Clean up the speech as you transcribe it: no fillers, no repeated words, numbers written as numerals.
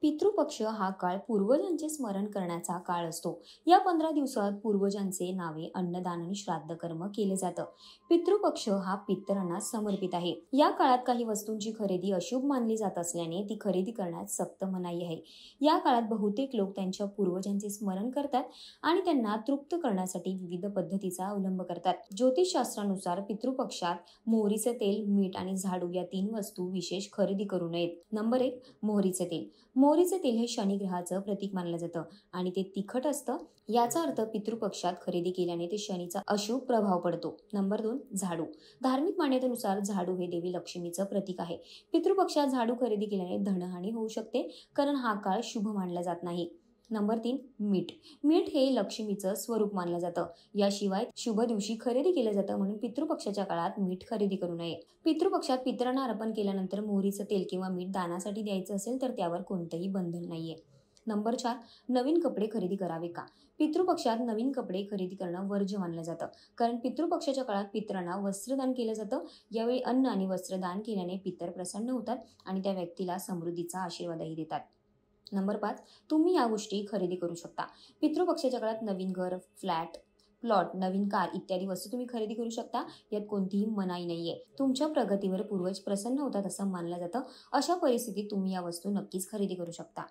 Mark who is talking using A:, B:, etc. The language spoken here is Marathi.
A: पितृपक्ष हा काळ पूर्वजांचे स्मरण करण्याचा काळ असतो. या 15 दिवसात पूर्वजांचे नावे, अन्नदान आणि श्राद्ध कर्म केले जातं. पितृपक्ष हा पितरांना समर्पित आहे. या काळात काही वस्तूंची खरेदी अशुभ मानली जात असल्याने ती खरेदी करण्यास सक्त मनाई आहे. या काळात बहुतेक लोक त्यांच्या पूर्वजांचे स्मरण करतात आणि त्यांना तृप्त करण्यासाठी विविध पद्धतीचा अवलंब करतात. ज्योतिषशास्त्रानुसार पितृपक्षात मोहरीचे तेल, मीठ आणि झाडू या 3 वस्तू विशेष खरेदी करू नयेत. नंबर 1, मोहरीचे तेल. मोहरीचे तेल हे शनी ग्रहाचं प्रतीक मानलं जातं आणि ते तिखट असतं. याचा अर्थ पितृपक्षात खरेदी केल्याने ते शनीचा अशुभ प्रभाव पडतो. नंबर 2, झाडू. धार्मिक मान्यतेनुसार झाडू हे देवी लक्ष्मीचं प्रतीक आहे. पितृपक्षात झाडू खरेदी केल्याने धनहानी होऊ शकते, कारण हा काळ शुभ मानला जात नाही. नंबर 3, मीठ. मीठ हे लक्ष्मीचं स्वरूप मानलं जातं. याशिवाय शुभ दिवशी खरेदी केलं जातं, म्हणून पितृपक्षाच्या काळात मीठ खरेदी करू नये. पितृपक्षात पितरांना अर्पण केल्यानंतर मोहरीचं तेल किंवा मीठ दानासाठी द्यायचं असेल तर त्यावर कोणतंही बंधन नाहीये. नंबर 4, नवीन कपडे खरेदी करावे का? पितृपक्षात नवीन कपडे खरेदी करणं वर्ज्य मानलं जातं, कारण पितृपक्षाच्या काळात पितरांना वस्त्रदान केलं जातं. यावेळी अन्न आणि वस्त्रदान केल्याने पितर प्रसन्न होतात आणि त्या व्यक्तीला समृद्धीचा आशीर्वादही देतात. नंबर 5, तुम्ही या गोष्टी खरेदी करू शकता. पितृपक्षाच्या काळात नवीन घर, फ्लॅट, प्लॉट, नवीन कार इत्यादी वस्तू तुम्ही खरेदी करू शकता. यात कोणतीही मनाई नाहीये. तुमच्या प्रगतीवर पूर्वज प्रसन्न होतात असं मानलं जातं. अशा परिस्थितीत तुम्ही या वस्तू नक्कीच खरेदी करू शकता.